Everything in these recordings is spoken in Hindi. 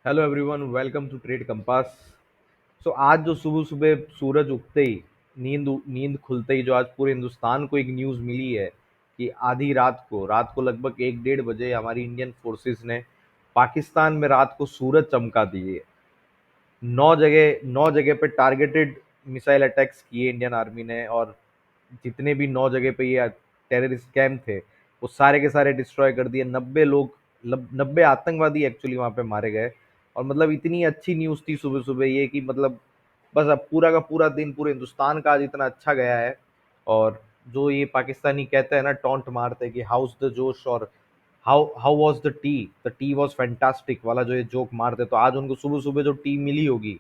Hello everyone, welcome to Trade Compass. आज जो सुबह सुबह सूरज उगते ही नींद नींद खुलते ही जो आज पूरे हिंदुस्तान को एक न्यूज़ मिली है कि आधी रात को लगभग 1-1:30 बजे हमारी इंडियन फोर्सेस ने पाकिस्तान में रात को सूरज चमका दिए। 9 जगह पे टारगेटेड मिसाइल अटैक्स किए इंडियन आर्मी ने, और जितने भी 9 जगह पे ये टेररिस्ट कैंप थे वो सारे के सारे डिस्ट्रॉय कर दिए। 90 लोग, 90 आतंकवादी एक्चुअली वहां पे मारे गए। और मतलब इतनी अच्छी न्यूज़ थी सुबह सुबह ये कि मतलब बस अब पूरा का पूरा दिन पूरे हिंदुस्तान का आज इतना अच्छा गया है। और जो ये पाकिस्तानी कहते हैं ना, टॉन्ट मारते हैं कि हाउस द जोश, और how how was the tea was fantastic वाला जो ये जोक मारते, तो आज उनको सुबह सुबह जो टी मिली होगी।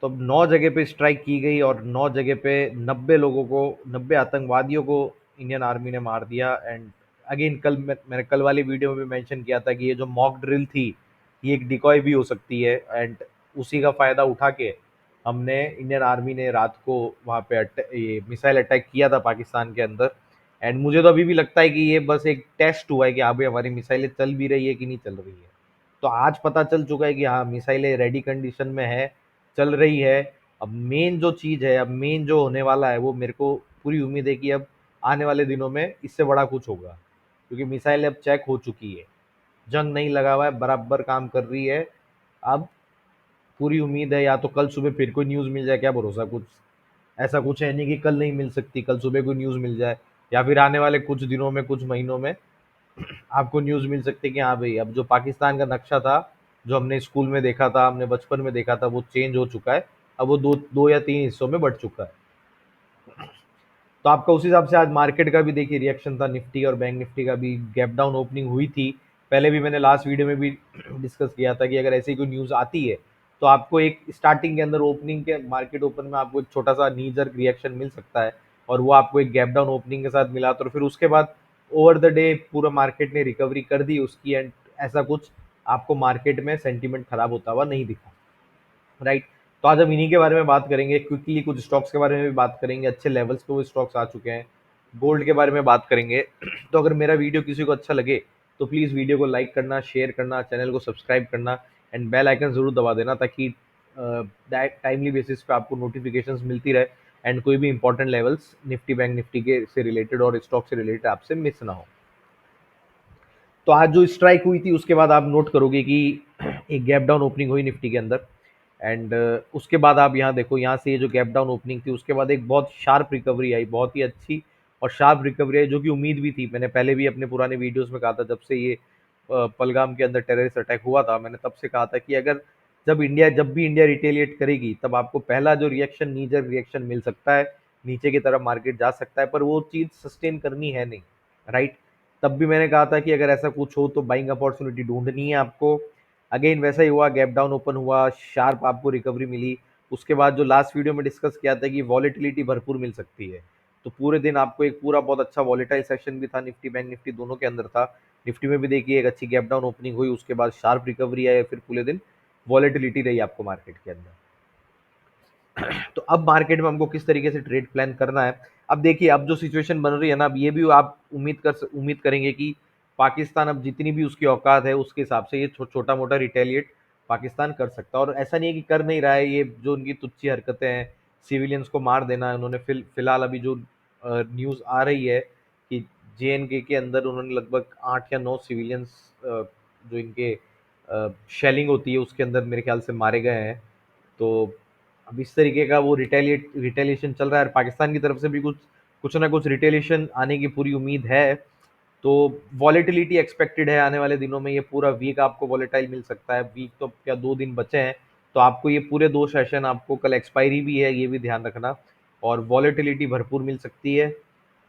तो अब 9 जगह पे स्ट्राइक की गई और 9 जगह पे 90 लोगों को, 90 आतंकवादियों को इंडियन आर्मी ने मार दिया। एंड अगेन कल मैंने कल वाली वीडियो में भी मेंशन किया था कि ये जो मॉक ड्रिल थी ये एक डिकॉय भी हो सकती है। एंड उसी का फायदा उठा के हमने इंडियन आर्मी ने रात को वहाँ पे ये मिसाइल अटैक किया था पाकिस्तान के अंदर। एंड मुझे तो अभी भी लगता है कि ये बस एक टेस्ट हुआ है कि हाँ भाई हमारी मिसाइलें चल भी रही है कि नहीं चल रही है। तो आज पता चल चुका है कि हाँ मिसाइलें रेडी कंडीशन में है, चल रही है। अब मेन जो चीज़ है, अब मेन जो होने वाला है, वो मेरे को पूरी उम्मीद है कि अब आने वाले दिनों में इससे बड़ा कुछ होगा, क्योंकि मिसाइल अब चेक हो चुकी है, जंग नहीं लगा हुआ है, बराबर काम कर रही है। अब पूरी उम्मीद है या तो कल सुबह फिर कोई न्यूज़ मिल जाए, क्या भरोसा, कुछ ऐसा कुछ है नहीं कि कल नहीं मिल सकती, कल सुबह कोई न्यूज़ मिल जाए, या फिर आने वाले कुछ दिनों में, कुछ महीनों में आपको न्यूज़ मिल सकती है कि हाँ भाई अब जो पाकिस्तान का नक्शा था, जो हमने स्कूल में देखा था, हमने बचपन में देखा था, वो चेंज हो चुका है। अब वो दो दो या तीन हिस्सों में बट चुका है। तो आपका उस हिसाब से आज मार्केट का भी देखिए रिएक्शन था, निफ्टी और बैंक निफ्टी का भी गैप डाउन ओपनिंग हुई थी। पहले भी मैंने लास्ट वीडियो में भी डिस्कस किया था कि अगर ऐसी कोई न्यूज़ आती है तो आपको एक स्टार्टिंग के अंदर, ओपनिंग के मार्केट ओपन में आपको एक छोटा सा नी जर्क रिएक्शन मिल सकता है, और वो आपको एक गैप डाउन ओपनिंग के साथ मिला, तो फिर उसके बाद ओवर द डे पूरा मार्केट ने रिकवरी कर दी उसकी। एंड ऐसा कुछ आपको मार्केट में सेंटीमेंट खराब होता हुआ नहीं दिखा, राइट। तो आज हम इन्हीं के बारे में बात करेंगे, क्विकली कुछ स्टॉक्स के बारे में भी बात करेंगे, अच्छे लेवल्स पे वो स्टॉक्स आ चुके हैं, गोल्ड के बारे में बात करेंगे। तो अगर मेरा वीडियो किसी को अच्छा लगे तो प्लीज़ वीडियो को लाइक करना, शेयर करना, चैनल को सब्सक्राइब करना, एंड बेल आइकन ज़रूर दबा देना, ताकि टाइमली बेसिस पे आपको नोटिफिकेशंस मिलती रहे, एंड कोई भी important levels Nifty bank Nifty के से रिलेटेड और स्टॉक से रिलेटेड आपसे मिस ना हो। तो आज जो स्ट्राइक हुई थी उसके बाद आप नोट करोगे कि एक गैप डाउन ओपनिंग हुई निफ्टी के अंदर। एंड उसके बाद आप यहाँ देखो, यहाँ से ये जो गैप डाउन ओपनिंग थी उसके बाद एक बहुत शार्प रिकवरी आई, बहुत ही अच्छी और शार्प रिकवरी आई, जो कि उम्मीद भी थी। मैंने पहले भी अपने पुराने वीडियोस में कहा था, जब से ये पलगाम के अंदर टेररिस्ट अटैक हुआ था, मैंने तब से कहा था कि अगर जब भी इंडिया रिटेलिएट करेगी तब आपको पहला जो रिएक्शन, नीजर रिएक्शन मिल सकता है, नीचे की तरफ मार्केट जा सकता है, पर वो चीज़ सस्टेन करनी है नहीं, राइट। तब भी मैंने कहा था कि अगर ऐसा कुछ हो तो बाइंग अपॉर्चुनिटी ढूंढनी है आपको। अगेन वैसा ही हुआ, गैप डाउन ओपन हुआ, शार्प आपको रिकवरी मिली। उसके बाद जो लास्ट वीडियो में डिस्कस किया था कि वॉलेटिलिटी भरपूर मिल सकती है, तो पूरे दिन आपको एक पूरा बहुत अच्छा वॉलेटाइल सेशन भी था, निफ्टी बैंक निफ्टी दोनों के अंदर था। निफ्टी में भी देखिए एक अच्छी गैप डाउन ओपनिंग हुई, उसके बाद शार्प रिकवरी आई, फिर पूरे दिन वॉलेटिलिटी रही आपको मार्केट के अंदर। तो अब मार्केट में हमको किस तरीके से ट्रेड प्लान करना है, अब देखिए अब जो सिचुएशन बन रही है ना, अब ये भी आप उम्मीद करेंगे कि पाकिस्तान अब जितनी भी उसकी औकात है उसके हिसाब से ये छोटा मोटा रिटेलिएट पाकिस्तान कर सकता है। और ऐसा नहीं है कि कर नहीं रहा है, ये जो उनकी तुच्छी हरकतें हैं, सिविलियंस को मार देना, उन्होंने फिलहाल अभी जो न्यूज़ आ रही है कि जे के अंदर उन्होंने लगभग 8 या 9 सिविलियंस, जो इनके शेलिंग होती है उसके अंदर मेरे ख्याल से मारे गए हैं। तो अब इस तरीके का वो रिटेलिएशन चल रहा है, और पाकिस्तान की तरफ से भी कुछ कुछ ना कुछ रिटेलिएशन आने की पूरी उम्मीद है। तो वॉलेटिलिटी एक्सपेक्टेड है आने वाले दिनों में, ये पूरा वीक आपको वॉलेटाइल मिल सकता है। वीक तो क्या, 2 दिन बचे हैं, तो आपको ये पूरे 2 सेशन, आपको कल एक्सपायरी भी है, ये भी ध्यान रखना। और वॉलेटिलिटी भरपूर मिल सकती है,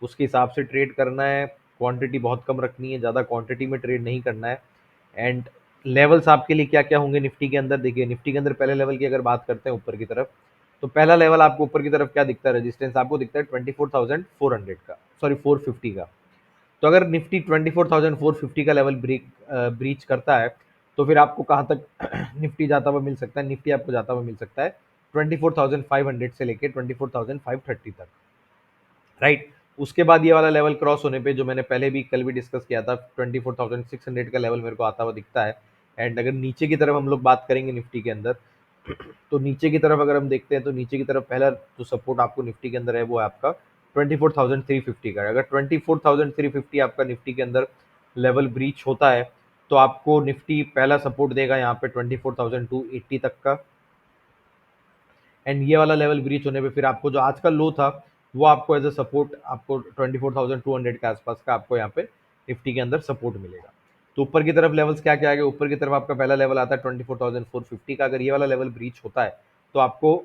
उसके हिसाब से ट्रेड करना है, क्वांटिटी बहुत कम रखनी है, ज़्यादा क्वांटिटी में ट्रेड नहीं करना है। एंड लेवल्स आपके लिए क्या क्या होंगे निफ्टी के अंदर, देखिए निफ्टी के अंदर पहले लेवल की अगर बात करते हैं ऊपर की तरफ, तो पहला लेवल आपको ऊपर की तरफ क्या दिखता है, रेजिस्टेंस आपको दिखता है 24,400 का, सॉरी 450 का। तो अगर निफ्टी 24,450 का लेवल ब्रीच करता है, तो फिर आपको कहाँ तक निफ्टी जाता हुआ मिल सकता है, निफ्टी आपको जाता हुआ मिल सकता है 24,500 से लेके 24,530 तक, राइट। उसके बाद ये वाला लेवल क्रॉस होने पे, जो मैंने पहले भी कल भी डिस्कस किया था, 24,600 का लेवल मेरे को आता हुआ दिखता है। एंड अगर नीचे की तरफ हम लोग बात करेंगे निफ्टी के अंदर, तो नीचे की तरफ अगर हम देखते हैं तो नीचे की तरफ पहला जो सपोर्ट आपको निफ्टी के अंदर है वो है आपका 24,350 का। अगर 24,350 आपका निफ्टी के अंदर लेवल ब्रीच होता है तो आपको निफ्टी पहला सपोर्ट देगा यहाँ पे 24,280 तक का। एंड ये वाला लेवल ब्रीच होने पे फिर आपको जो आज का लो था वो आपको एज अ सपोर्ट आपको 24,200 के आसपास का आपको यहाँ पे निफ्टी के अंदर सपोर्ट मिलेगा। तो ऊपर की तरफ लेवल्स क्या क्या आ गए, ऊपर की तरफ आपका पहला लेवल आता है 24,450 का। अगर ये वाला लेवल ब्रीच होता है तो आपको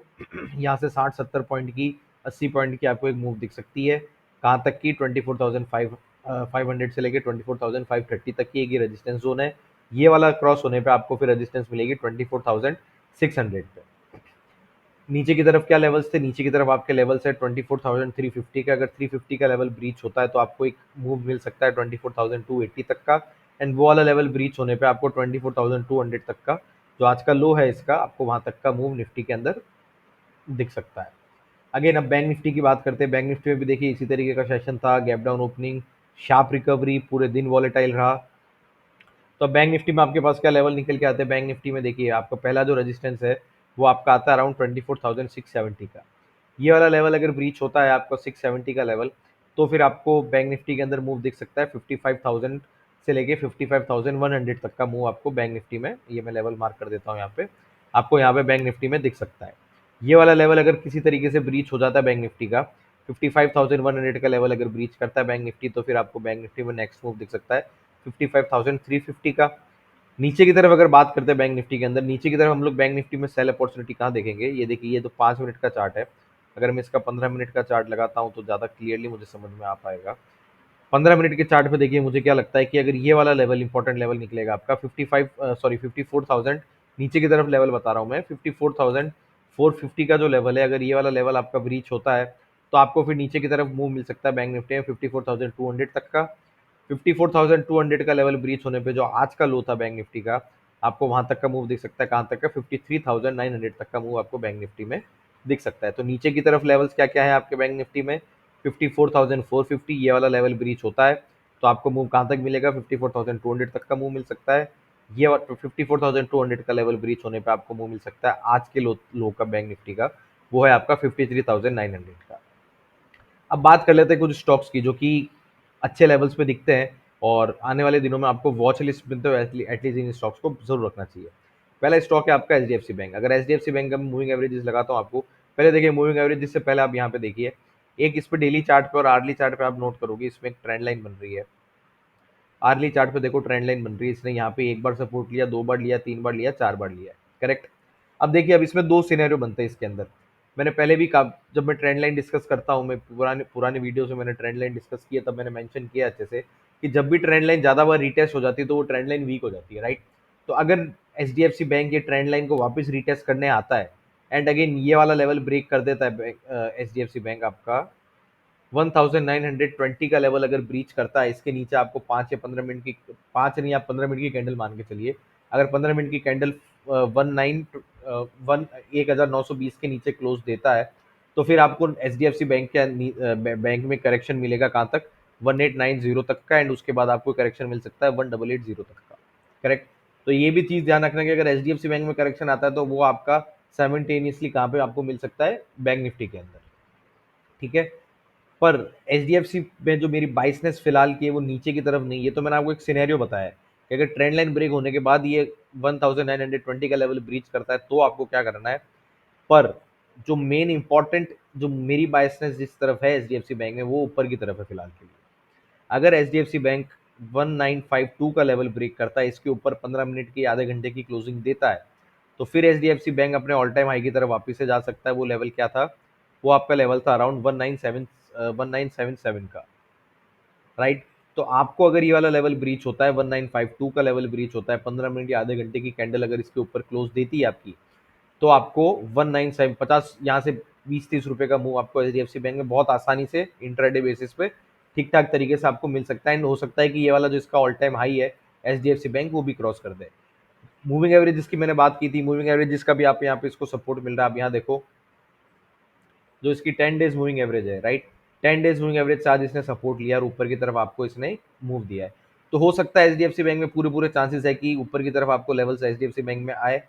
यहाँ से 60-70 पॉइंट की 80 पॉइंट की आपको एक मूव दिख सकती है। कहाँ तक की 24,500 से लेकर 24,530 तक की एक ये रेजिस्टेंस जोन है। ये वाला क्रॉस होने पे आपको फिर रेजिस्टेंस मिलेगी 24,600 पे। नीचे की तरफ क्या लेवल्स थे, नीचे की तरफ आपके लेवल्स है 24,350 का। अगर 350 का लेवल ब्रीच होता है तो आपको एक मूव मिल सकता है 24,280 तक का। एंड वो वाला लेवल ब्रीच होने पे आपको 24,200 तक का जो आज का लो है इसका आपको वहां तक का मूव निफ्टी के अंदर दिख सकता है। अगेन अब बैंक निफ्टी की बात करते हैं। बैंक निफ्टी में भी देखिए इसी तरीके का सेशन था, gap down opening, sharp recovery, पूरे दिन वॉलेटाइल रहा। तो बैंक निफ्टी में आपके पास क्या लेवल निकल के आते हैं, बैंक निफ्टी में देखिए आपका पहला जो रेजिस्टेंस है वो आपका आता है अराउंड 24,670 का। ये वाला लेवल अगर ब्रीच होता है आपको 670 का लेवल, तो फिर आपको बैंक निफ्टी के अंदर मूव दिख सकता है 55,000 से लेके 55,100 तक का मूव आपको बैंक निफ्टी में, ये मैं लेवल मार्क कर देता हूँ यहाँ पे, आपको यहाँ पे बैंक निफ्टी में दिख सकता है। ये वाला लेवल अगर किसी तरीके से ब्रीच हो जाता है बैंक निफ्टी का, 55,100 का लेवल अगर ब्रीच करता है बैंक निफ्टी, तो फिर आपको बैंक निफ्टी में नेक्स्ट मूव दिख सकता है 55,350 का। नीचे की तरफ अगर बात करते हैं बैंक निफ्टी के अंदर, नीचे की तरफ हम लोग बैंक निफ्टी में सेल अपॉर्चुनिटी कहाँ देखेंगे, ये देखिए ये तो 5 मिनट का चार्ट है। अगर मैं इसका 15 मिनट का चार्ट लगाता हूँ तो ज़्यादा क्लियरली मुझे समझ में आ पाएगा। 15 मिनट के चार्ट पे देखिए मुझे क्या लगता है कि अगर ये वाला लेवल इंपॉर्टेंट लेवल निकलेगा आपका 54,000, नीचे की तरफ लेवल बता रहा हूँ मैं 54,450 का जो लेवल है, अगर ये वाला लेवल आपका ब्रीच होता है तो आपको फिर नीचे की तरफ मूव मिल सकता है बैंक निफ्टी में 54,200 तक का। 54,200 का लेवल ब्रीच होने पे जो आज का लो था बैंक निफ्टी का, आपको वहां तक का मूव दिख सकता है, कहाँ तक का 53,900 तक का मूव आपको बैंक निफ्टी में दिख सकता है। तो नीचे की तरफ लेवल्स क्या क्या है आपके बैंक निफ्टी में, 54,450 ये वाला लेवल ब्रीच होता है तो आपको मूव कहाँ तक मिलेगा, 54,200 तक का मूव मिल सकता है। ये 54,200 का लेवल ब्रीच होने पे आपको मूव मिल सकता है आज के लो का बैंक निफ्टी का, वो है आपका 53,900 का। अब बात कर लेते हैं कुछ स्टॉक्स की जो कि अच्छे लेवल्स पे दिखते हैं और आने वाले दिनों में आपको वॉच लिस्ट में तो एटलीस्ट इन स्टॉक्स को जरूर रखना चाहिए। पहला स्टॉक है आपका एच बैंक। अगर एच बैंक का मूविंग एवरेजेस लगाता हूँ आपको, पहले देखिए मूविंग एवरेज से पहले आप यहाँ पे देखिए एक इस पे डेली चार्ट पे और आर्ली चार्ट पे आप नोट करोगे इसमें एक ट्रेंड लाइन बन रही है। आर्ली चार्ट पे देखो ट्रेंड लाइन बन रही है, इसने यहाँ पे एक बार सपोर्ट लिया, 2 बार लिया, 3 बार लिया, 4 बार लिया, करेक्ट। अब देखिए अब इसमें दो सिनेरियो बनते हैं इसके अंदर। मैंने पहले भी कहा जब मैं ट्रेंड लाइन डिस्कस करता हूँ, मैं पुराने पुराने वीडियोस में मैंने ट्रेंड लाइन डिस्कस किया तब मैंने मेंशन किया अच्छे से कि जब भी ट्रेंड लाइन ज्यादा बार रिटेस्ट हो जाती है तो वो ट्रेंड लाइन वीक हो जाती है, राइट। तो अगर एच बैंक ये ट्रेंड लाइन को वापस रिटेस्ट करने आता है एंड अगेन ये वाला लेवल ब्रेक कर देता है एच बैंक आपका 1920 का लेवल अगर ब्रीच करता है, इसके नीचे आपको 5 या 15 मिनट की, 5 नहीं आप 15 मिनट की कैंडल मान के चलिए, अगर 15 मिनट की कैंडल 1920 के नीचे क्लोज देता है तो फिर आपको एच बैंक के बैंक में करेक्शन मिलेगा कहाँ तक, 1890 तक का। एंड उसके बाद आपको करेक्शन मिल सकता है 1880 तक का, करेक्ट। तो ये भी चीज ध्यान रखना कि अगर एच बैंक में करेक्शन आता है तो वो आपका साइमल्टेनियसली कहाँ पे आपको मिल सकता है, बैंक निफ्टी के अंदर, ठीक है। पर एच में जो मेरी बाइसनेस फिलहाल की है वो नीचे की तरफ नहीं है, तो मैंने आपको एक सिनेरियो बताया है कि अगर ट्रेंड लाइन ब्रेक होने के बाद ये 1920 का लेवल ब्रीच करता है तो आपको क्या करना है। पर जो मेन इंपॉर्टेंट जो मेरी बाइसनेस जिस तरफ है एच बैंक में वो ऊपर की तरफ है फिलहाल के लिए। अगर एच बैंक 1952 का लेवल ब्रेक करता है, इसके ऊपर 15 मिनट की आधे घंटे की क्लोजिंग देता है, तो फिर एच बैंक अपने ऑल टाइम हाई की तरफ वापस से जा सकता है। वो लेवल क्या था, वो आपका लेवल था अराउंड 1977 का, राइट। तो आपको अगर ये वाला लेवल ब्रीच होता है, 1952 का लेवल ब्रीच होता है, 15 मिनट या आधे घंटे की कैंडल अगर इसके ऊपर क्लोज देती है आपकी, तो आपको 1950 यहाँ से 20-30 रुपए का मूव आपको एच बैंक में बहुत आसानी से इंट्राडे बेसिस पे ठीक ठाक तरीके से आपको मिल सकता है। एंड हो सकता है कि ये वाला जो इसका ऑल टाइम हाई है एच बैंक वो भी क्रॉस कर दे। मूविंग एवरेज जिसकी मैंने बात की थी, मूविंग एवरेज जिसका भी आप यहाँ पे इसको सपोर्ट मिल रहा है, आप यहाँ देखो जो इसकी 10 डेज मूविंग एवरेज है, राइट। 10 डेज मूविंग एवरेज से आज इसने सपोर्ट लिया और ऊपर की तरफ आपको इसने मूव दिया है। तो हो सकता है एचडीएफसी बैंक में पूरे पूरे चांसेस है कि ऊपर की तरफ आपको लेवल्स एचडीएफसी बैंक में आए।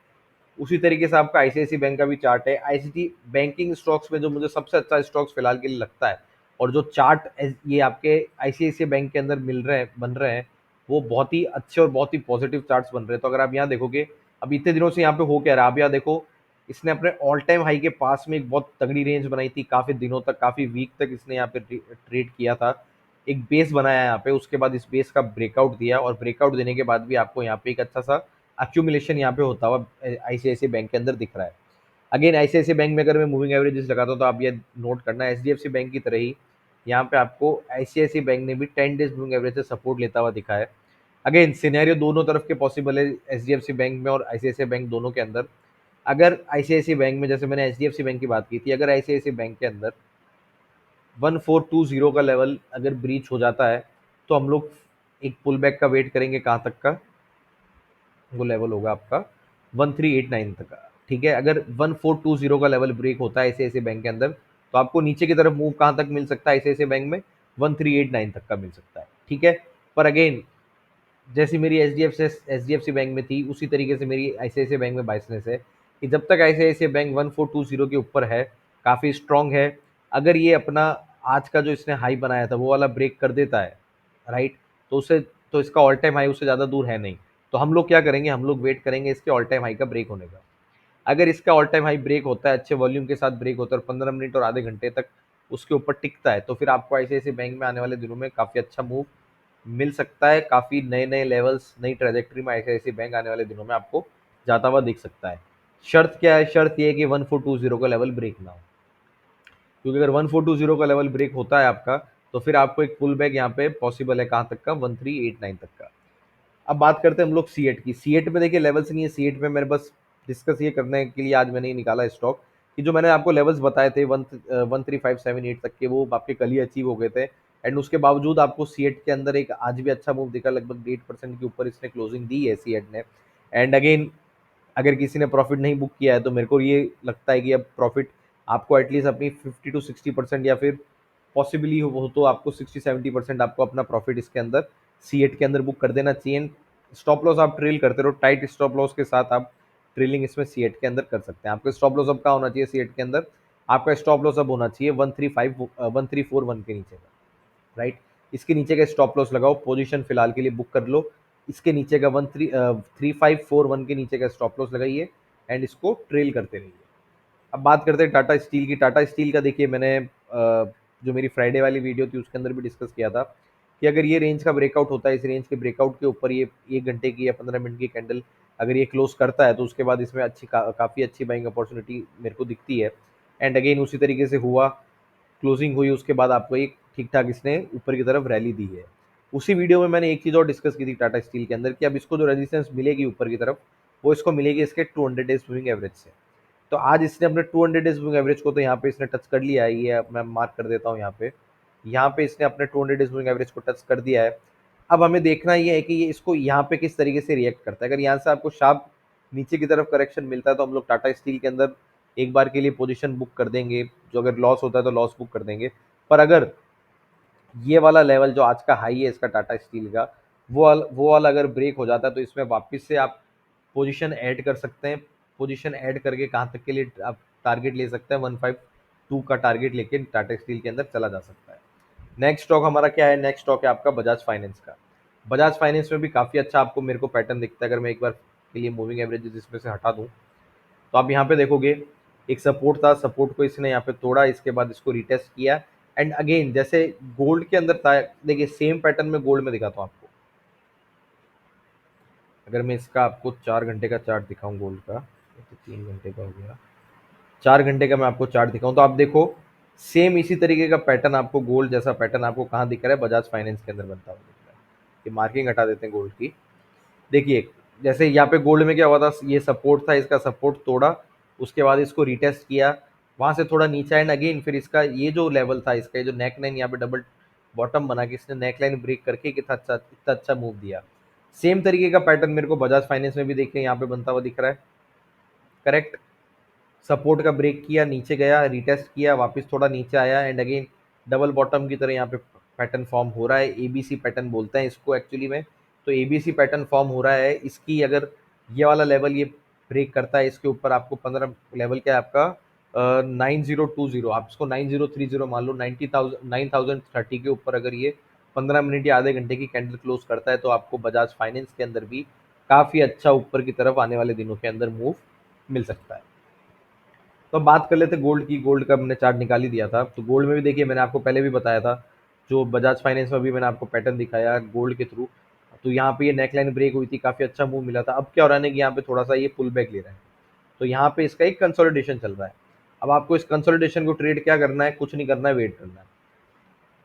उसी तरीके से आपका आईसीआईसी बैंक का भी चार्ट है। आईसीटी बैंकिंग स्टॉक्स में जो मुझे सबसे अच्छा स्टॉक्स फिलहाल के लिए लगता है, और जो चार्ट ये आपके आईसीआईसी बैंक के अंदर मिल रहे हैं, बन रहे हैं, वो बहुत ही अच्छे और बहुत ही पॉजिटिव चार्ट्स बन रहे हैं। तो अगर आप यहाँ देखोगे, अब इतने दिनों से यहाँ पे हो क्या रहा है, आप यहाँ देखो, इसने अपने ऑल टाइम हाई के पास में एक बहुत तगड़ी रेंज बनाई थी, काफी दिनों तक, काफी वीक तक इसने यहाँ पे ट्रेड किया था, एक बेस बनाया यहाँ पे, उसके बाद इस बेस का ब्रेकआउट दिया, और ब्रेकआउट देने के बाद भी आपको यहाँ पे एक अच्छा सा अक्यूमुलेशन यहाँ पे होता हुआ आईसीआईसी बैंक के अंदर दिख रहा है। अगेन आईसीआईसी बैंक में अगर मैं मूविंग एवरेजेस लगाता हूँ तो आप ये नोट करना, एचडीएफसी बैंक की तरह ही यहाँ पे आपको आईसीआईसी बैंक ने भी 10 डेज मूविंग एवरेज से सपोर्ट लेता हुआ दिखा है। अगेन सिनेरियो दोनों तरफ के पॉसिबल है, एचडीएफसी बैंक में और आईसीआईसी बैंक दोनों के अंदर। अगर आईसीआईसी बैंक में, जैसे मैंने एचडीएफसी बैंक की बात की थी, अगर आईसीआईसी बैंक के अंदर 1420 का लेवल अगर ब्रीच हो जाता है, तो हम लोग एक पुल बैक का वेट करेंगे, कहाँ तक का, वो लेवल होगा आपका 1389 तक का। ठीक है, अगर 1420 का लेवल ब्रेक होता है ऐसे बैंक के अंदर, तो आपको नीचे की तरफ मूव कहाँ तक मिल सकता है ऐसे बैंक में, 1389 तक का मिल सकता है। ठीक है, पर अगेन जैसी मेरी H D F C bank में थी, उसी तरीके से मेरी आईसीआईसीआई बैंक में बाइसनेस है कि जब तक आईसीआईसीआई बैंक 1420 के ऊपर है, काफ़ी स्ट्रांग है, अगर ये अपना आज का जो इसने हाई बनाया था वो वाला ब्रेक कर देता है, राइट, तो उसे, तो इसका ऑल टाइम हाई उससे ज़्यादा दूर है नहीं। तो हम लोग क्या करेंगे, हम लोग वेट करेंगे इसके ऑल टाइम हाई का ब्रेक होने का। अगर इसका ऑल टाइम हाई ब्रेक होता है, अच्छे वॉल्यूम के साथ ब्रेक होता है, और 15 मिनट और आधे घंटे तक उसके ऊपर टिकता है, तो फिर आपको आईसीआईसीआई बैंक में आने वाले दिनों में काफ़ी अच्छा मूव मिल सकता है, काफ़ी नए नए लेवल्स, नई ट्रेजेक्ट्री में आईसीआईसीआई बैंक आने वाले दिनों में आपको जाता हुआ दिख सकता है। शर्त क्या है, शर्त ये है कि 1420 का लेवल ब्रेक ना हो, क्योंकि अगर 1420 का लेवल ब्रेक होता है आपका, तो फिर आपको एक पुल बैक यहाँ पे पॉसिबल है, कहाँ तक का, 1389 तक का। अब बात करते हैं हम लोग सीएट की। सीएट में देखिए लेवल्स नहीं है, सीएट में मेरे बस डिस्कस ये करने के लिए आज मैंने ये निकाला स्टॉक, कि जो मैंने आपको लेवल्स बताए थे 13578 तक के, वो आपके कल ही अचीव हो गए थे, एंड उसके बावजूद आपको सीएट के अंदर एक आज भी अच्छा मूव दिखा, लगभग 8% के ऊपर इसने क्लोजिंग दी है सीएट ने। एंड अगेन अगर किसी ने प्रॉफिट नहीं बुक किया है, तो मेरे को ये लगता है कि अब प्रॉफिट आपको एटलीस्ट अपनी 50 to 60% या फिर पॉसिबली हो तो आपको 60-70% आपको अपना प्रॉफिट इसके अंदर सीएट के अंदर बुक कर देना चाहिए। स्टॉप लॉस आप ट्रेल करते रहो, टाइट स्टॉप लॉस के साथ आप ट्रेलिंग इसमें सीएट के अंदर कर सकते हैं। आपका स्टॉप लॉस अब क्या होना चाहिए सीएट के अंदर, आपका स्टॉप लॉस अब होना चाहिए 1341 के नीचे का, राइट। इसके नीचे का स्टॉप लॉस लगाओ, पोजीशन फिलहाल के लिए बुक कर लो, इसके नीचे का 3541 के नीचे का स्टॉप लॉस लगाइए, एंड इसको ट्रेल करते रहिए। अब बात करते हैं टाटा स्टील की। टाटा स्टील का देखिए, मैंने जो मेरी फ्राइडे वाली वीडियो थी उसके अंदर भी डिस्कस किया था कि अगर ये रेंज का ब्रेकआउट होता है, इस रेंज के ब्रेकआउट के ऊपर ये 1 घंटे की या 15 मिनट की कैंडल अगर ये क्लोज करता है, तो उसके बाद इसमें काफ़ी अच्छी बाइंग अपॉर्चुनिटी मेरे को दिखती है। एंड अगेन उसी तरीके से हुआ, क्लोजिंग हुई, उसके बाद आपको एक ठीक ठाक इसने ऊपर की तरफ रैली दी है। उसी वीडियो में मैंने एक चीज़ और डिस्कस की थी टाटा स्टील के अंदर, कि अब इसको जो रेजिस्टेंस मिलेगी ऊपर की तरफ, वो इसको मिलेगी इसके 200 डेज मूविंग एवरेज से। तो आज इसने अपने 200 डेज मूविंग एवरेज को तो यहाँ पे इसने टच कर लिया है, ये मैं मार्क कर देता हूँ यहाँ पे इसने अपने 200 डेज मूविंग एवरेज को टच कर दिया है। अब हमें देखना ये है कि ये इसको यहाँ पे किस तरीके से रिएक्ट करता है। अगर यहाँ से आपको शार्प नीचे की तरफ करेक्शन मिलता है, तो हम लोग टाटा स्टील के अंदर एक बार के लिए पोजीशन बुक कर देंगे, जो अगर लॉस होता है तो लॉस बुक कर देंगे। पर अगर ये वाला लेवल जो आज का हाई है इसका टाटा स्टील का, वो वाला अगर ब्रेक हो जाता है, तो इसमें वापस से आप पोजीशन ऐड कर सकते हैं। पोजीशन ऐड करके कहाँ तक के लिए आप टारगेट ले सकते हैं, 152 का टारगेट लेके टाटा स्टील के अंदर चला जा सकता है। नेक्स्ट स्टॉक हमारा क्या है, नेक्स्ट स्टॉक है आपका बजाज फाइनेंस का। बजाज फाइनेंस में भी काफ़ी अच्छा आपको मेरे को पैटर्न दिखता है। अगर मैं एक बार के लिए मूविंग एवरेजेस इसमें से हटा दूँ, तो आप यहाँ पे देखोगे, एक सपोर्ट था, सपोर्ट को इसने यहाँ पे तोड़ा, इसके बाद इसको रिटेस्ट किया, एंड अगेन जैसे गोल्ड के अंदर था, देखिए सेम पैटर्न में गोल्ड में दिखाता हूँ आपको। अगर मैं इसका आपको 4 घंटे का चार्ट दिखाऊं गोल्ड का, तो 3 घंटे का हो गया, 4 घंटे का मैं आपको चार्ट दिखाऊं, तो आप देखो सेम इसी तरीके का पैटर्न आपको, गोल्ड जैसा पैटर्न आपको कहाँ दिख रहा है, बजाज फाइनेंस के अंदर बनता हुआ दिख रहा है। ये मार्किंग हटा देते हैं गोल्ड की। देखिए जैसे यहाँ पे गोल्ड में क्या हुआ था, ये सपोर्ट था, इसका सपोर्ट तोड़ा, उसके बाद इसको रिटेस्ट किया, वहां से थोड़ा नीचा, एंड अगेन फिर इसका ये जो लेवल था, इसका ये जो नेक लाइन यहाँ पे डबल बॉटम बना के इसने नेक लाइन ब्रेक करके इतना अच्छा मूव दिया। सेम तरीके का पैटर्न मेरे को बजाज फाइनेंस में भी देखिए यहाँ पे बनता हुआ दिख रहा है। करेक्ट, सपोर्ट का ब्रेक किया, नीचे गया, रिटेस्ट किया, वापस थोड़ा नीचे आया, एंड अगेन डबल बॉटम की तरह यहाँ पे पैटर्न फॉर्म हो रहा है, एबीसी पैटर्न बोलते हैं इसको एक्चुअली में। तो एबीसी पैटर्न फॉर्म हो रहा है, इसकी अगर ये वाला लेवल ये ब्रेक करता है, इसके ऊपर आपको 15 लेवल क्या है आपका 9020, आप इसको 9030 मान लो, 9030 के ऊपर अगर ये 15 मिनट या आधे घंटे की कैंडल क्लोज करता है तो आपको बजाज फाइनेंस के अंदर भी काफी अच्छा ऊपर की तरफ आने वाले दिनों के अंदर मूव मिल सकता है। तो अब बात कर लेते हैं गोल्ड की। गोल्ड का मैंने चार्ट निकाल ही दिया था, तो गोल्ड में भी देखिए मैंने आपको पहले भी बताया था, जो बजाज फाइनेंस में भी मैंने आपको पैटर्न दिखाया गोल्ड के थ्रू। तो यहाँ पे ये नेकलाइन ब्रेक हुई थी, काफी अच्छा मूव मिला था। अब क्या हो रहा है कि यहाँ पे थोड़ा सा ये पुल बैक ले रहा है, तो यहाँ पे इसका एक कंसोलिडेशन चल रहा है। अब आपको इस कंसोलिडेशन को ट्रेड क्या करना है, कुछ नहीं करना है, वेट करना है।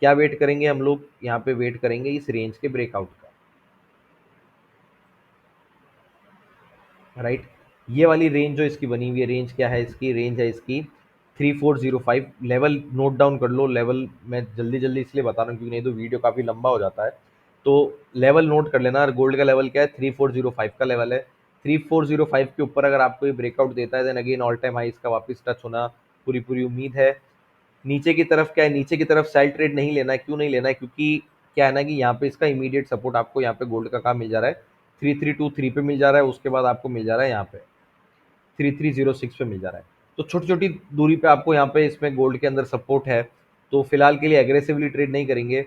क्या वेट करेंगे हम लोग, यहाँ पे वेट करेंगे इस रेंज के ब्रेकआउट का, राइट। ये वाली रेंज जो इसकी बनी हुई है, रेंज क्या है इसकी, रेंज है इसकी 3405। लेवल नोट डाउन कर लो, लेवल मैं जल्दी जल्दी इसलिए बता रहा हूँ क्योंकि नहीं तो वीडियो काफ़ी लंबा हो जाता है। तो लेवल नोट कर लेना। गोल्ड का लेवल क्या है, 3405 का लेवल है। 3405 के ऊपर अगर आपको ये ब्रेकआउट देता है, then again all time high इसका वापस टच होना पूरी पूरी उम्मीद है। नीचे की तरफ क्या है, नीचे की तरफ सेल ट्रेड नहीं लेना है। क्यों नहीं लेना है, क्योंकि क्या है ना कि यहाँ पे इसका इमीडिएट सपोर्ट आपको यहाँ पे गोल्ड का कहाँ मिल जा रहा है, 3323 पे मिल जा रहा है। उसके बाद आपको मिल जा रहा है यहाँ पे 3306 पे मिल जा रहा है। तो छोटी छोटी दूरी पे आपको यहाँ पे इसमें गोल्ड के अंदर सपोर्ट है। तो फिलहाल के लिए एग्रेसिवली ट्रेड नहीं करेंगे,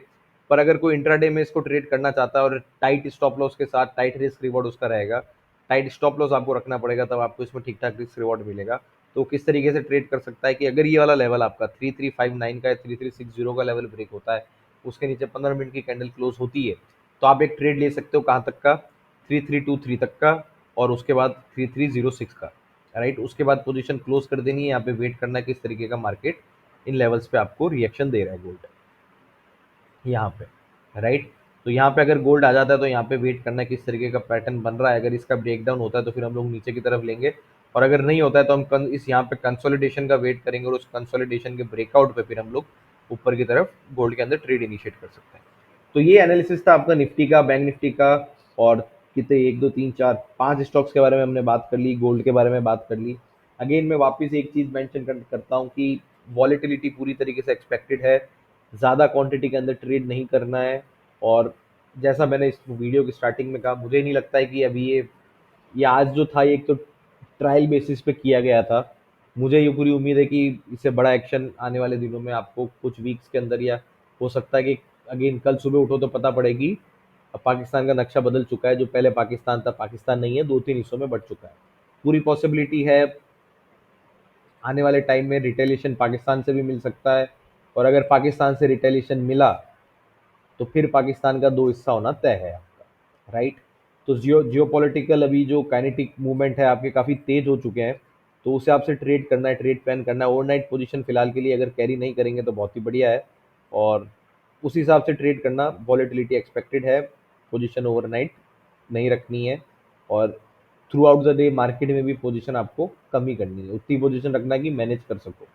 पर अगर कोई इंट्राडे में इसको ट्रेड करना चाहता है और टाइट स्टॉप लॉस के साथ, टाइट रिस्क रिवॉर्ड उसका रहेगा, टाइट स्टॉप लॉस आपको रखना पड़ेगा, तब आपको इसमें ठीक ठाक रिस्क रिवॉर्ड मिलेगा। तो किस तरीके से ट्रेड कर सकता है कि अगर ये वाला लेवल आपका 3359 का या 3360 का लेवल ब्रेक होता है, उसके नीचे 15 मिनट की कैंडल क्लोज होती है, तो आप एक ट्रेड ले सकते हो कहाँ तक का, 3323 तक का, और उसके बाद 3306 का, राइट। उसके बाद पोजीशन क्लोज कर देनी है, यहाँ पे वेट करना है किस तरीके का मार्केट इन लेवल्स पे आपको रिएक्शन दे रहा है गोल्ड यहाँ पे, राइट। तो यहाँ पे अगर गोल्ड आ जाता है तो यहाँ पे वेट करना है किस तरीके का पैटर्न बन रहा है। अगर इसका ब्रेकडाउन होता है तो फिर हम लोग नीचे की तरफ लेंगे, और अगर नहीं होता है तो हम इस यहाँ पे कंसोलिडेशन का वेट करेंगे, और उस कंसोलिडेशन के ब्रेकआउट पे फिर हम लोग ऊपर की तरफ गोल्ड के अंदर ट्रेड इनिशिएट कर सकते हैं। तो ये एनालिसिस था आपका निफ्टी का, बैंक निफ्टी का, और कितने 1 2 3 4 5 स्टॉक्स के बारे में हमने बात कर ली, गोल्ड के बारे में बात कर ली। अगेन मैं वापस एक चीज मेंशन करता हूँ कि वॉलेटिलिटी पूरी तरीके से एक्सपेक्टेड है, ज़्यादा क्वांटिटी के अंदर ट्रेड नहीं करना है। और जैसा मैंने इस वीडियो की स्टार्टिंग में कहा, मुझे नहीं लगता है कि अभी ये आज जो था, ये एक तो ट्रायल बेसिस पे किया गया था। मुझे ये पूरी उम्मीद है कि इससे बड़ा एक्शन आने वाले दिनों में आपको कुछ वीक्स के अंदर, या हो सकता है कि अगेन कल सुबह उठो तो पता पड़ेगी अब पाकिस्तान का नक्शा बदल चुका है, जो पहले पाकिस्तान था पाकिस्तान नहीं है, 2 3 हिस्सों में बढ़ चुका है। पूरी पॉसिबिलिटी है आने वाले टाइम में रिटेलिएशन पाकिस्तान से भी मिल सकता है, और अगर पाकिस्तान से रिटेलिएशन मिला तो फिर पाकिस्तान का 2 हिस्सा होना तय है आपका, राइट। तो जियो पॉलिटिकल अभी जो काइनेटिक मूवमेंट है आपके काफ़ी तेज हो चुके हैं, तो उसे आपसे ट्रेड करना है, ट्रेड प्लान करना है। ओवरनाइट पोजीशन फिलहाल के लिए अगर कैरी नहीं करेंगे तो बहुत ही बढ़िया है, और उस हिसाब से ट्रेड करना। वॉलेटिलिटी एक्सपेक्टेड है, पोजीशन ओवरनाइट नहीं रखनी है, और through out the day market में भी पोजीशन आपको कम ही करनी है, उतनी पोजीशन रखना है कि मैनेज कर सको,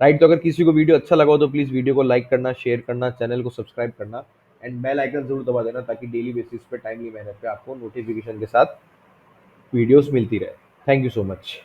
राइट। तो अगर किसी को वीडियो अच्छा लगा हो तो प्लीज़ वीडियो को लाइक करना, शेयर करना, चैनल को सब्सक्राइब करना, एंड बेल आइकन जरूर दबा देना, ताकि डेली बेसिस पे टाइमली मैनर पे आपको नोटिफिकेशन के साथ वीडियोस मिलती रहे। Thank you so much.